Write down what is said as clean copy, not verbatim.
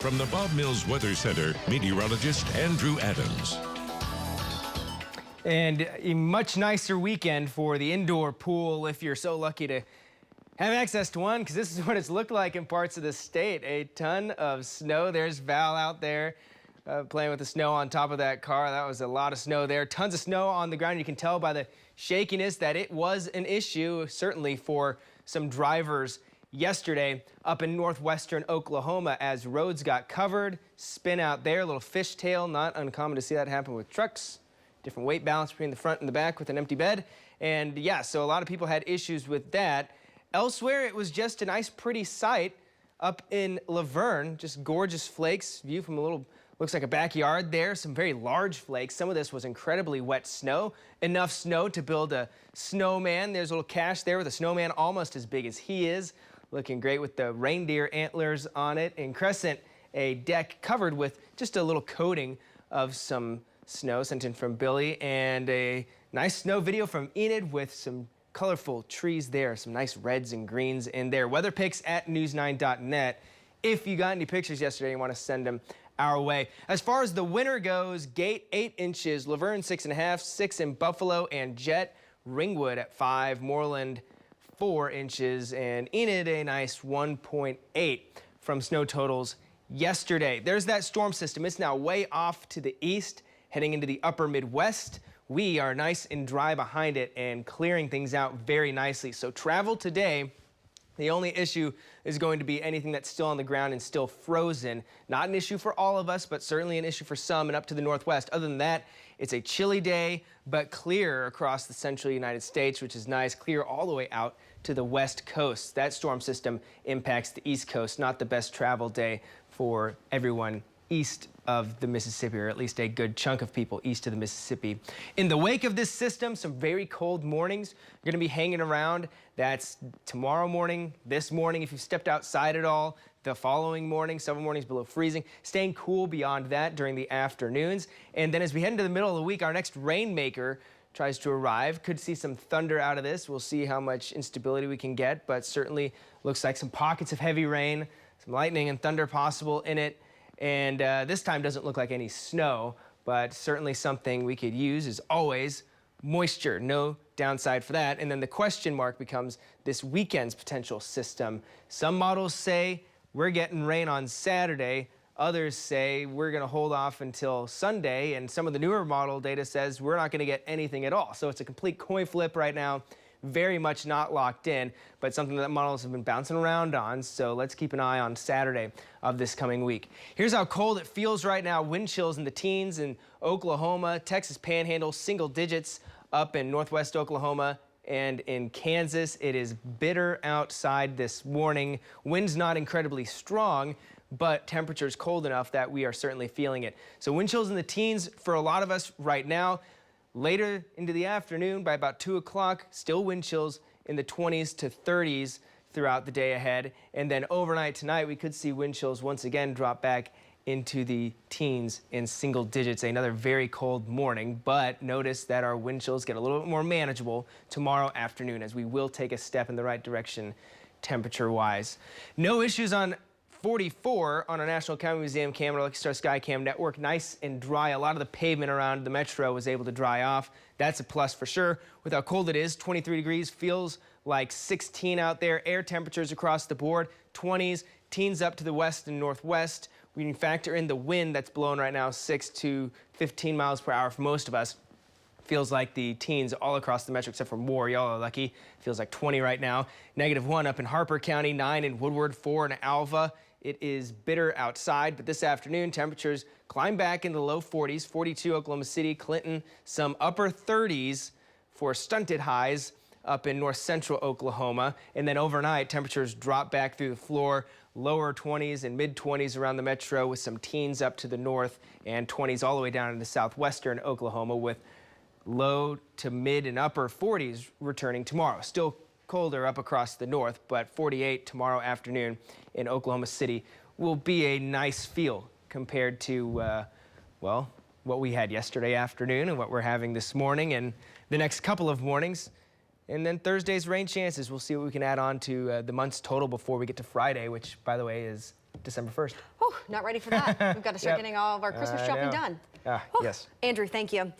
From the Bob Mills Weather Center, meteorologist Andrew Adams. And a much nicer weekend for the indoor pool if you're so lucky to have access to one, because this is what it's looked like in parts of the state. A ton of snow. There's Val out there playing with the snow on top of that car. That was a lot of snow there. Tons of snow on the ground. You can tell by the shakiness that it was an issue, certainly for some drivers yesterday up in northwestern Oklahoma as roads got covered. Spin out there, a little fishtail. Not uncommon to see that happen with trucks. Different weight balance between the front and the back with an empty bed. And yeah, so a lot of people had issues with that. Elsewhere, it was just a nice, pretty sight up in Laverne. Just gorgeous flakes. View from a little, looks like a backyard there. Some very large flakes. Some of this was incredibly wet snow. Enough snow to build a snowman. There's a little cache there with a snowman almost as big as he is. Looking great with the reindeer antlers on it. In Crescent, a deck covered with just a little coating of some snow sent in from Billy, and a nice snow video from Enid with some colorful trees there, some nice reds and greens in there. Weather pics at news9.net. If you got any pictures yesterday, you want to send them our way. As far as the winter goes, Gate 8 inches, Laverne 6.5, 6 in Buffalo and Jet, Ringwood at 5, Moreland 4 inches, and Enid a nice 1.8 from snow totals yesterday. There's that storm system. It's now way off to the east, heading into the upper Midwest. We are nice and dry behind it and clearing things out very nicely. So travel today, the only issue is going to be anything that's still on the ground and still frozen. Not an issue for all of us, but certainly an issue for some and up to the northwest. Other than that, it's a chilly day, but clear across the central United States, which is nice. Clear all the way out to the west coast. That storm system impacts the east coast. Not the best travel day for everyone east of the Mississippi, or at least a good chunk of people east of the Mississippi. In the wake of this system, some very cold mornings are going to be hanging around. That's tomorrow morning, this morning, if you've stepped outside at all, the following morning, several mornings below freezing, staying cool beyond that during the afternoons. And then as we head into the middle of the week, our next rainmaker tries to arrive. Could see some thunder out of this. We'll see how much instability we can get, but certainly looks like some pockets of heavy rain, some lightning and thunder possible in it. And this time doesn't look like any snow, but certainly something we could use is always moisture. No downside for that. And then the question mark becomes this weekend's potential system. Some models say we're getting rain on Saturday. Others say we're going to hold off until Sunday. And some of the newer model data says we're not going to get anything at all. So it's a complete coin flip right now. Very much not locked in, but something that models have been bouncing around on. So let's keep an eye on Saturday of this coming week. Here's how cold it feels right now. Wind chills in the teens in Oklahoma, Texas Panhandle, single digits up in northwest Oklahoma and in Kansas. It is bitter outside this morning. Wind's not incredibly strong, but temperature's cold enough that we are certainly feeling it. So wind chills in the teens for a lot of us right now. Later into the afternoon, by about 2 o'clock, still wind chills in the 20s to 30s throughout the day ahead. And then overnight tonight, we could see wind chills once again drop back into the teens in single digits. Another very cold morning, but notice that our wind chills get a little bit more manageable tomorrow afternoon as we will take a step in the right direction temperature-wise. No issues on 44 on our National Camping Museum camera, Lucky Star Skycam network. Nice and dry. A lot of the pavement around the metro was able to dry off. That's a plus for sure. With how cold it is, 23 degrees, feels like 16 out there. Air temperatures across the board, 20s, teens up to the west and northwest. We can factor in the wind that's blowing right now, 6 to 15 miles per hour for most of us. Feels like the teens all across the metro, except for Moore. Y'all are lucky. Feels like 20 right now. -1 up in Harper County, 9 in Woodward, 4 in Alva. It is bitter outside, but this afternoon temperatures climb back in the low 40s, 42 Oklahoma City, Clinton, some upper 30s for stunted highs up in north central Oklahoma. And then overnight temperatures drop back through the floor, lower 20s and mid 20s around the metro with some teens up to the north and 20s all the way down into southwestern Oklahoma with low to mid and upper 40s returning tomorrow. Still colder up across the north, but 48 tomorrow afternoon in Oklahoma City will be a nice feel compared to, well, what we had yesterday afternoon and what we're having this morning and the next couple of mornings. And then Thursday's rain chances. We'll see what we can add on to the month's total before we get to Friday, which, by the way, is December 1st. Oh, not ready for that. We've got to start getting all of our Christmas I shopping know. done. Ah, yes. Andrew, thank you.